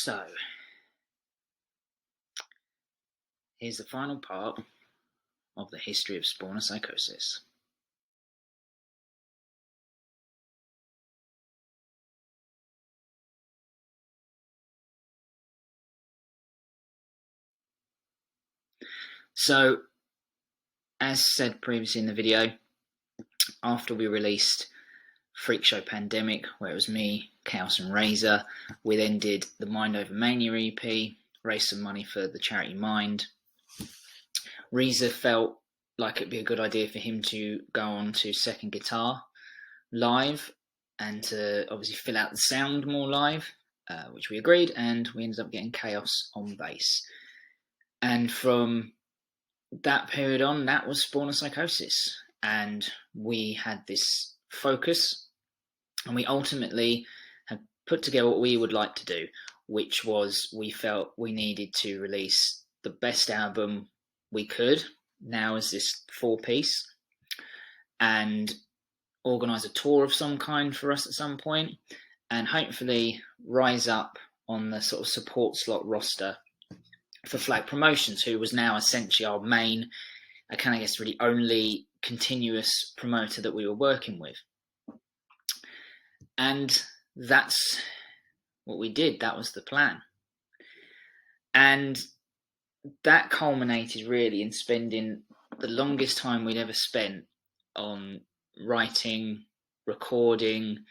So, here's the final part of the history of Spawn of Psychosis. So, as said previously in the video, after we released Freak Show Pandemic, where it was me, Chaos and Razor, we then did the Mind Over Mania EP, raised some money for the charity Mind. Razor felt like it'd be a good idea for him to go on to second guitar live and to obviously fill out the sound more live, which we agreed, and we ended up getting Chaos on bass. And from that period on, that was Spawn of Psychosis, and we had this focus, and we ultimately had put together what we would like to do, which was we felt we needed to release the best album we could now as this 4-piece, and organise a tour of some kind for us at some point, and hopefully rise up on the sort of support slot roster for Flag Promotions, who was now essentially our main, I kind of guess really only continuous promoter that we were working with. And that's what we did. That was the plan. And that culminated really in spending the longest time we'd ever spent on writing, recording,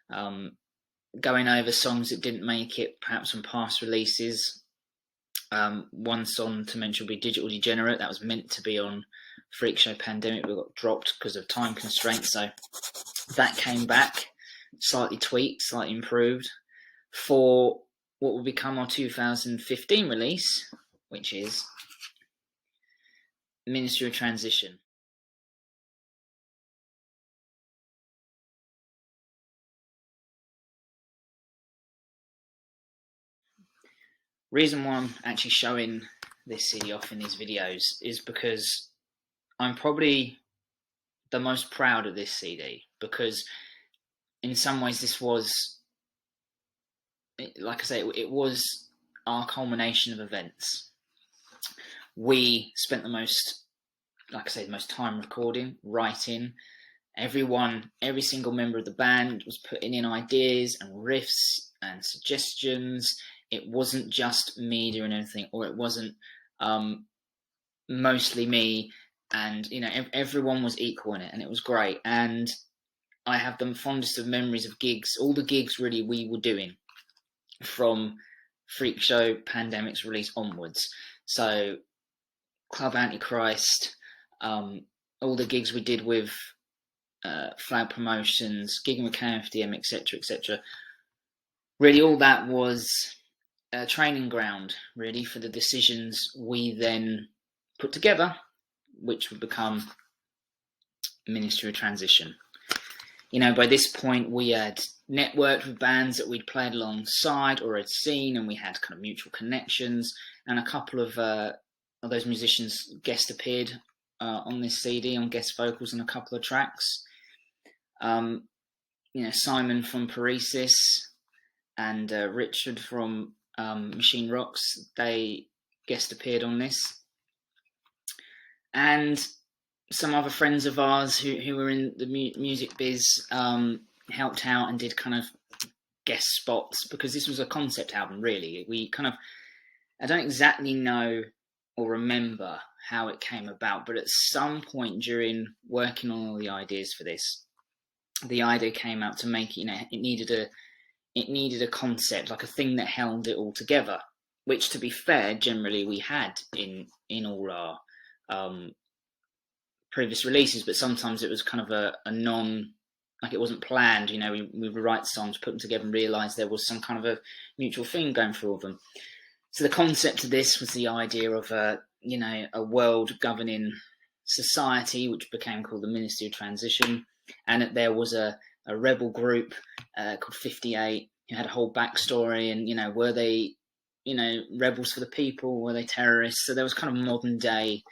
going over songs that didn't make it perhaps from past releases. One song to mention would be Digital Degenerate. That was meant to be on Freak Show Pandemic, but got dropped because of time constraints. So that came back, slightly tweaked, slightly improved, for what will become our 2015 release, which is Ministry of Transition. Reason why I'm actually showing this CD off in these videos is because I'm probably the most proud of this CD, because in some ways this was, like I say, it was our culmination of events. We spent the most, like I say, the most time recording, writing. Every single member of the band was putting in ideas and riffs and suggestions. It wasn't just me doing anything, or it wasn't mostly me, and everyone was equal in it, and it was great. And I have the fondest of memories of gigs, all the gigs really we were doing from Freak Show Pandemic's release onwards. So Club Antichrist, all the gigs we did with Flag Promotions, gigging with KFDM, etc., etc. Really, all that was a training ground, really, for the decisions we then put together, which would become Ministry of Transition. By this point, we had networked with bands that we'd played alongside or had seen, and we had kind of mutual connections, and a couple of those musicians guest appeared on this CD on guest vocals on a couple of tracks. Simon from Paresis and Richard from Machine Rocks, they guest appeared on this. And some other friends of ours who were in the music biz helped out and did kind of guest spots, because this was a concept album, really. I don't exactly know or remember how it came about, but at some point during working on all the ideas for this, the idea came out to make it needed a concept, like a thing that held it all together, which, to be fair, generally we had in all our previous releases, but sometimes it was kind of a non, like it wasn't planned. We would write songs, put them together, and realise there was some kind of a mutual thing going through all of them. So the concept of this was the idea of a world governing society, which became called the Ministry of Transition, and that there was a rebel group called 58 who had a whole backstory, and were they rebels for the people, were they terrorists? So there was kind of modern day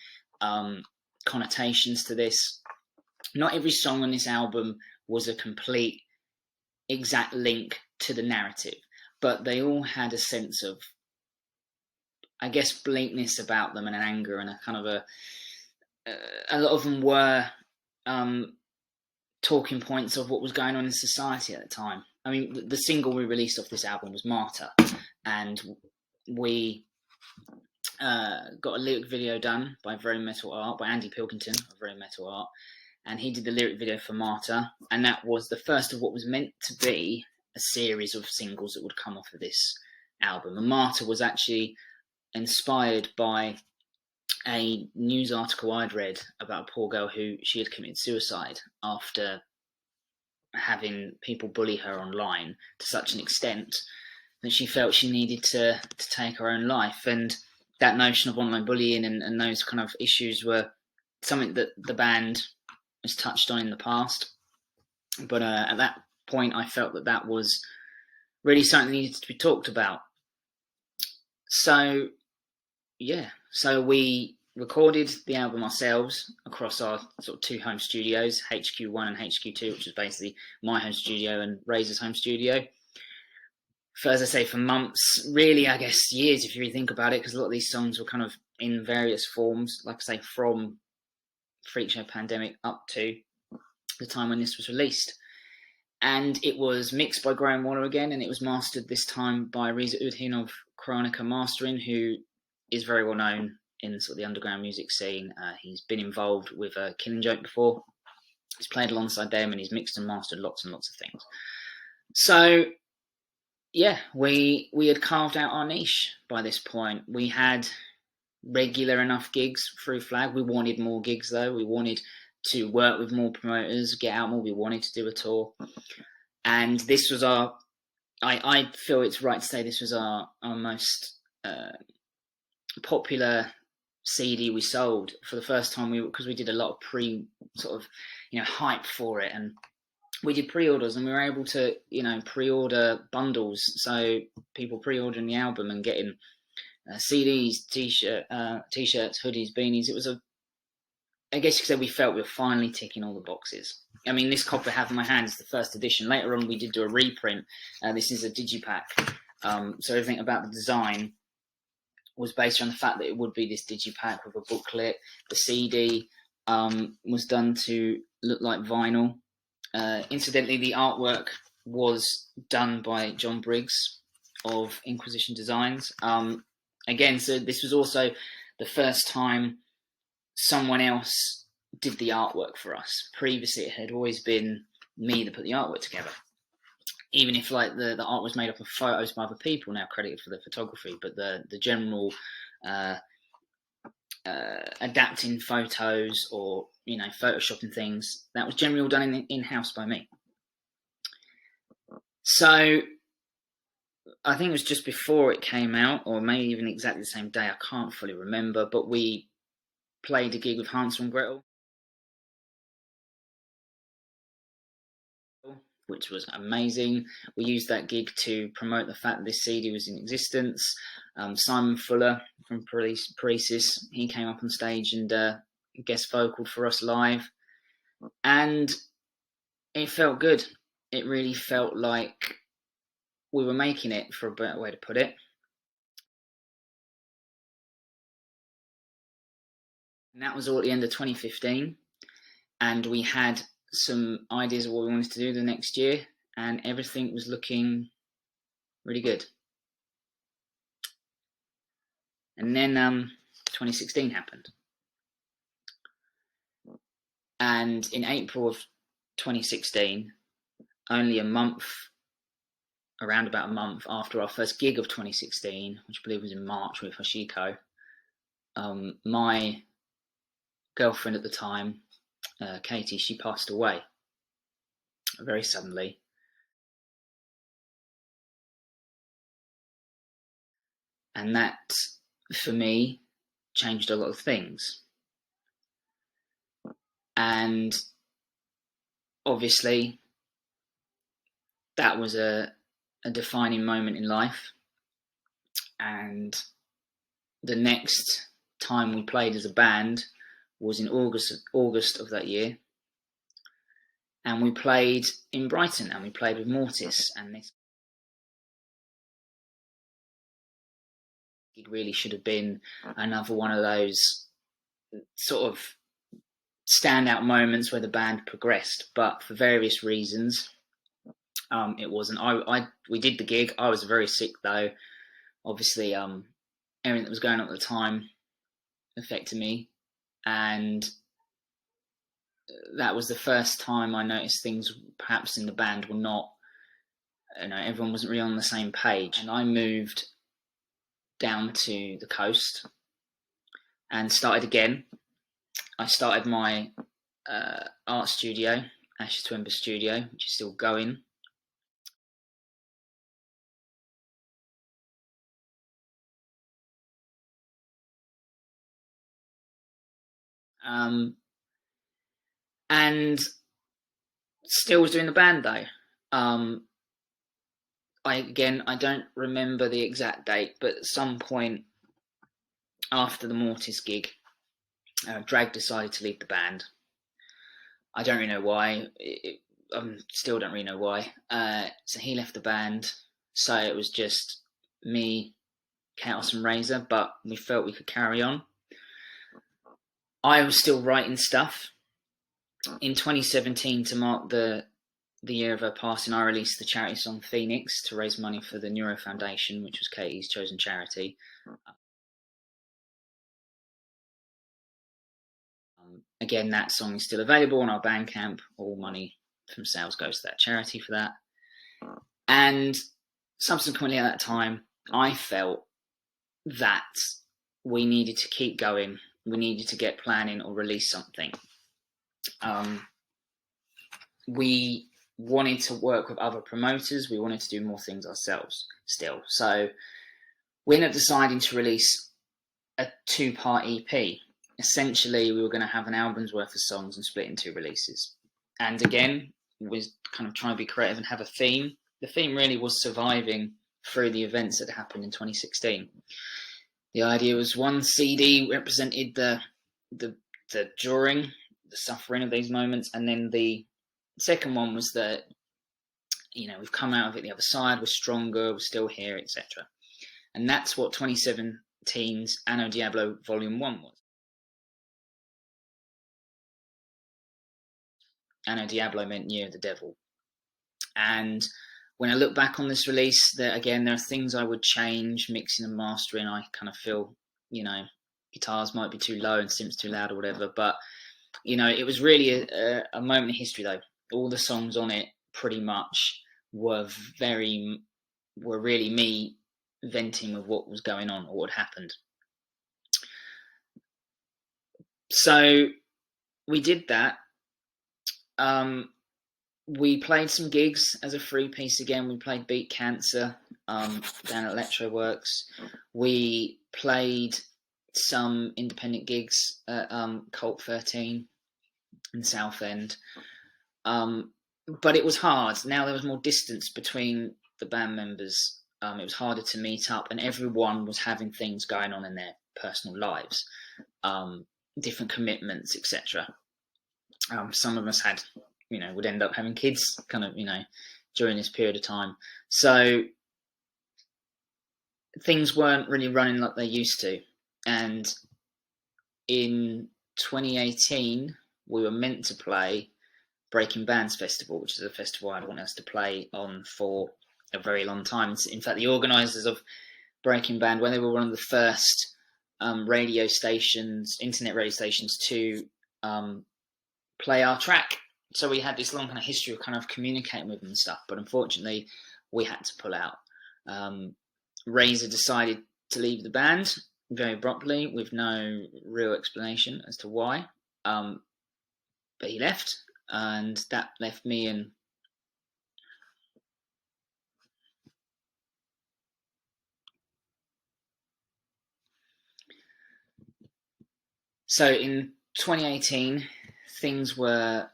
connotations to this. Not every song on this album was a complete exact link to the narrative, but they all had a sense of, I guess, bleakness about them and an anger and a kind of a lot of them were talking points of what was going on in society at the time. I mean, the single we released off this album was Martyr, and we got a lyric video done by Very Metal Art, by Andy Pilkington of Very Metal Art, and he did the lyric video for Martyr, and that was the first of what was meant to be a series of singles that would come off of this album. And Martyr was actually inspired by a news article I'd read about a poor girl who she had committed suicide after having people bully her online to such an extent that she felt she needed to take her own life. And that notion of online bullying and those kind of issues were something that the band has touched on in the past. But at that point, I felt that that was really something that needed to be talked about. So, yeah. So we recorded the album ourselves across our sort of two home studios, HQ1 and HQ2, which is basically my home studio and Razor's home studio. For, as I say, for months, really, I guess years, if you really think about it, because a lot of these songs were kind of in various forms, like I say, from Freakshow Pandemic up to the time when this was released. And it was mixed by Graham Waller again, and it was mastered this time by Reza Udhin of Chronica Mastering, who is very well known in sort of the underground music scene. He's been involved with Killing Joke before. He's played alongside them, and he's mixed and mastered lots and lots of things. So, yeah, we had carved out our niche by this point. We had regular enough gigs through Flag. We wanted more gigs, though. We wanted to work with more promoters, get out more. We wanted to do a tour. And this was our... I feel it's right to say this was our most popular CD we sold for the first time, because we did a lot of hype for it, and we did pre-orders, and we were able to pre-order bundles, so people pre-ordering the album and getting CDs, t-shirts, hoodies, beanies. It was I guess you could say we felt we were finally ticking all the boxes. I mean, this copy I have in my hand is the first edition. Later on we did do a reprint. This is a digipack, so everything about the design was based on the fact that it would be this digipack with a booklet. The CD was done to look like vinyl. Incidentally, the artwork was done by John Briggs of Inquisition Designs. Again, so this was also the first time someone else did the artwork for us. Previously, it had always been me that put the artwork together. Even if like the art was made up of photos by other people, now credited for the photography, but the general adapting photos or photoshopping things, that was generally all done in-house by me. So I think it was just before it came out, or maybe even exactly the same day, I can't fully remember, but we played a gig with Hansel and Gretel, which was amazing. We used that gig to promote the fact that this CD was in existence. Simon Fuller from Paresis, he came up on stage and guest vocaled for us live, and it felt good. It really felt like we were making it, for a better way to put it. And that was all at the end of 2015, and we had some ideas of what we wanted to do the next year, and everything was looking really good. And then 2016 happened, and in April of 2016, only around about a month after our first gig of 2016, which I believe was in March with Hashiko, my girlfriend at the time, Katie, she passed away very suddenly. And that, for me, changed a lot of things. And obviously, that was a defining moment in life. And the next time we played as a band was in August of that year, and we played in Brighton, and we played with Mortis, and this It really should have been another one of those sort of standout moments where the band progressed, but for various reasons, it wasn't. We did the gig. I was very sick though. Obviously, everything that was going on at the time affected me, and that was the first time I noticed things perhaps in the band were not, everyone wasn't really on the same page. And I moved down to the coast and started again. I started my art studio, Ashes to Ember Studio, which is still going. And still was doing the band though. I don't remember the exact date, but at some point after the Mortis gig, Drag decided to leave the band. I don't really know why. I still don't really know why. So he left the band. So it was just me, Chaos and Razor, but we felt we could carry on. I was still writing stuff. In 2017, to mark the year of her passing, I released the charity song Phoenix to raise money for the Neuro Foundation, which was Katie's chosen charity. Again, that song is still available on our Bandcamp. All money from sales goes to that charity for that. And subsequently at that time, I felt that we needed to keep going. We needed to get planning or release something. We wanted to work with other promoters. We wanted to do more things ourselves still. So we ended up deciding to release a 2-part EP. Essentially, we were going to have an album's worth of songs and split in 2 releases. And again, was kind of trying to be creative and have a theme. The theme really was surviving through the events that happened in 2016. The idea was one CD represented the during, the suffering of these moments, and then the second one was that, we've come out of it the other side, we're stronger, we're still here, etc. And that's what 2017's Anno Diablo Volume 1 was. Anno Diablo meant Year of the Devil. And when I look back on this release, there are things I would change, mixing and mastering. I kind of feel, guitars might be too low and synths too loud or whatever. But, it was really a moment in history, though. All the songs on it pretty much were really me venting with what was going on or what happened. So we did that. We played some gigs as a 3-piece again. We played Beat Cancer down at Electroworks. We played some independent gigs at Cult 13 in Southend. But it was hard. Now there was more distance between the band members. It was harder to meet up, and everyone was having things going on in their personal lives, different commitments, etc. Some of us had, would end up having kids kind of, during this period of time. So things weren't really running like they used to. And in 2018, we were meant to play Breaking Bands Festival, which is a festival I'd want us to play on for a very long time. In fact, the organisers of Breaking Band, when they were one of the first internet radio stations to play our track. So we had this long kind of history of kind of communicating with them and stuff, but unfortunately we had to pull out. Razor decided to leave the band very abruptly with no real explanation as to why. But he left, and that left me and so in 2018 things were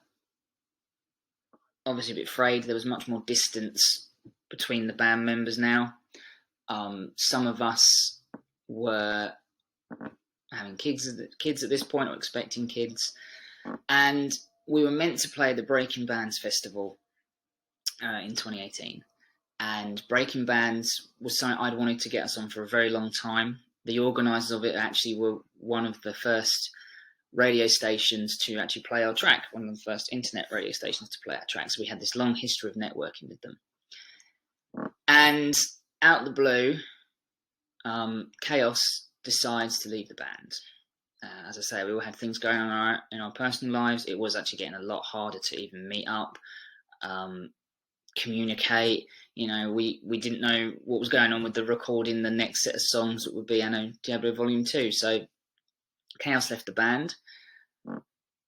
obviously a bit frayed. There was much more distance between the band members now. Some of us were having kids at this point, or expecting kids, and we were meant to play the Breaking Bands Festival in 2018. And Breaking Bands was something I'd wanted to get us on for a very long time. the organisers of it actually were one of the first radio stations to actually play our track, one of the first internet radio stations to play our track. So we had this long history of networking with them. And out of the blue, Chaos decides to leave the band. As I say, we all had things going on in our personal lives. It was actually getting a lot harder to even meet up, communicate. We didn't know what was going on with the recording the next set of songs that would be Anno Diablo Volume 2. So Chaos left the band.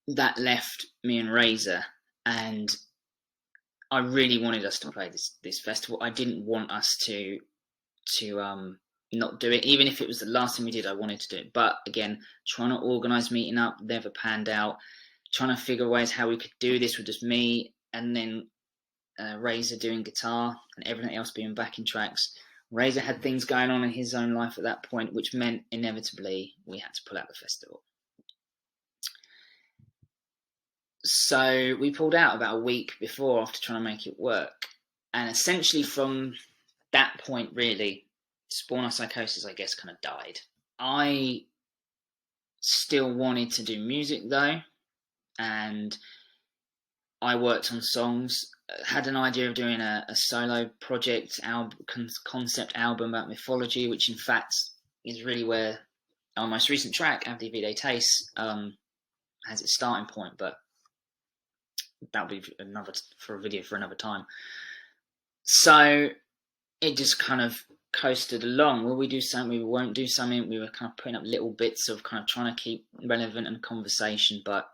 That left me and Razor, and I really wanted us to play this festival. I didn't want us to not do it, even if it was the last thing we did. I wanted to do it, but again, trying to organise meeting up never panned out. Trying to figure ways how we could do this with just me, and then Razor doing guitar and everything else being backing tracks. Razor had things going on in his own life at that point, which meant inevitably we had to pull out the festival. So we pulled out about a week before, after trying to make it work. And essentially from that point, really, Spawn of Psychosis, I guess, kind of died. I still wanted to do music, though, and I worked on songs. Had an idea of doing a solo project, concept album about mythology, which in fact is really where our most recent track, Avdi Vide Taste, has its starting point, but that'll be for a video for another time. So it just kind of coasted along. Will we do something? We won't do something. We were kind of putting up little bits of kind of trying to keep relevant and conversation, but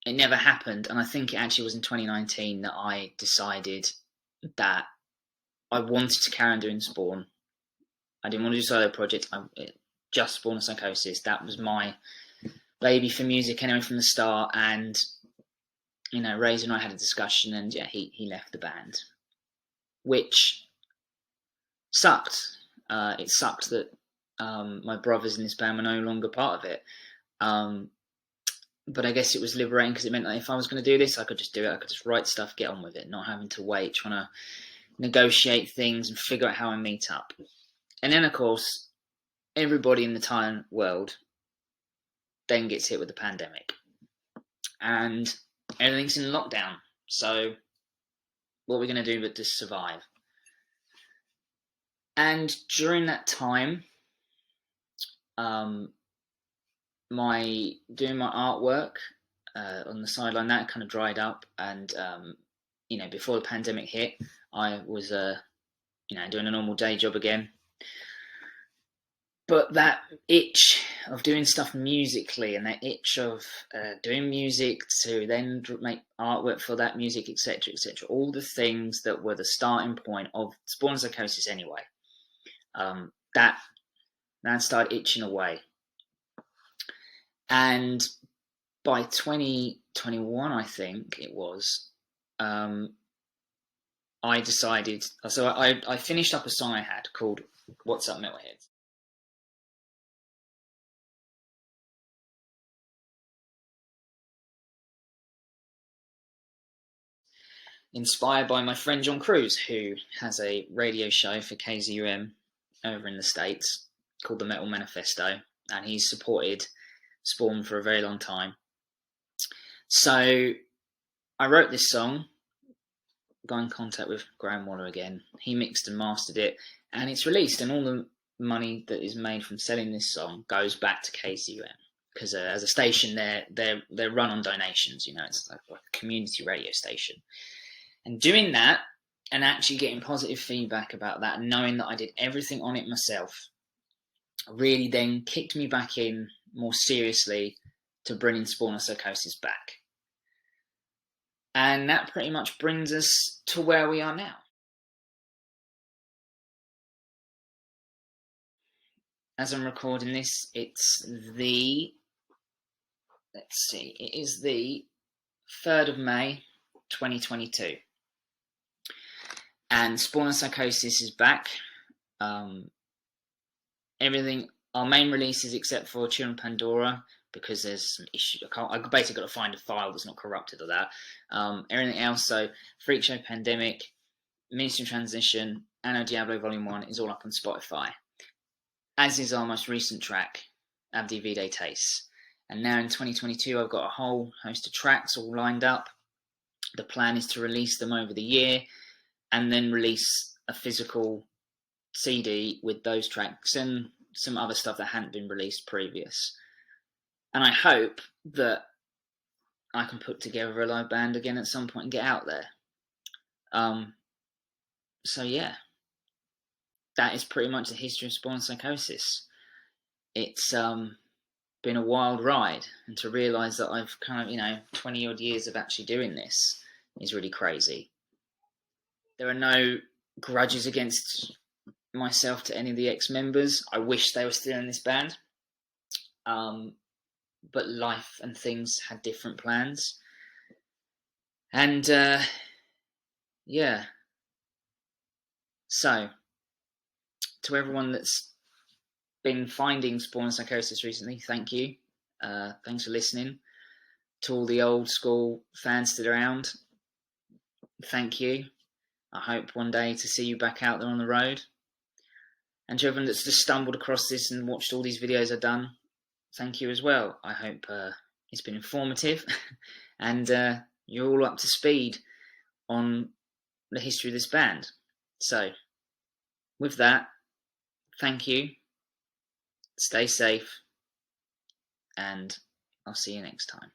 it never happened. And I think it actually was in 2019 that I decided that I wanted to carry on doing Spawn. I didn't want to do a solo project. Just Spawn of Psychosis. That was my baby for music anyway from the start. And Razor and I had a discussion, and yeah, he left the band, which sucked. It sucked that my brothers in this band were no longer part of it. But I guess it was liberating, because it meant that if I was going to do this, I could just do it. I could just write stuff, get on with it, not having to wait, trying to negotiate things and figure out how I meet up. And then, of course, everybody in the Thailand world then gets hit with the pandemic. And everything's in lockdown. So what are we going to do but just survive? And during that time, doing my artwork on the sideline, that kind of dried up. And before the pandemic hit, I was doing a normal day job again. But that itch of doing stuff musically, and that itch of doing music to then make artwork for that music, etc., etc., all the things that were the starting point of Spawn of Psychosis anyway, that started itching away. And by 2021, I think it was, I decided, so I finished up a song I had called What's Up Metalheads. Inspired by my friend John Cruz, who has a radio show for KZUM over in the States called The Metal Manifesto, and he's supported Spawn for a very long time. So I wrote this song, got in contact with Graham Waller again. He mixed and mastered it, and it's released, and all the money that is made from selling this song goes back to KZUM, because as a station, they're run on donations. It's like a community radio station. And doing that, and actually getting positive feedback about that, and knowing that I did everything on it myself, really then kicked me back in more seriously to bringing Spawn of Psychosis back. And that pretty much brings us to where we are now. As I'm recording this, it is the 3rd of May, 2022. And Spawn of Psychosis is back. Everything, our main releases except for Children of Pandora, because there's some issue. I basically got to find a file that's not corrupted or that. Everything else, so Freak Show Pandemic, Ministry Transition, Anno Diablo Volume 1 is all up on Spotify. as is our most recent track, Abdi Vide Taste. And now in 2022, I've got a whole host of tracks all lined up. The plan is to release them over the year and then release a physical CD with those tracks and some other stuff that hadn't been released previous. And I hope that I can put together a live band again at some point and get out there. So yeah, that is pretty much the history of Spawn of Psychosis. It's been a wild ride, and to realise that I've kind of, 20 odd years of actually doing this is really crazy. There are no grudges against myself to any of the ex-members. I wish they were still in this band. But life and things had different plans. And yeah. So, to everyone that's been finding Spawn of Psychosis recently, thank you. Thanks for listening. To all the old school fans still around, thank you. I hope one day to see you back out there on the road. And to everyone that's just stumbled across this and watched all these videos I've done, thank you as well. I hope it's been informative and you're all up to speed on the history of this band. So, with that, thank you, stay safe, and I'll see you next time.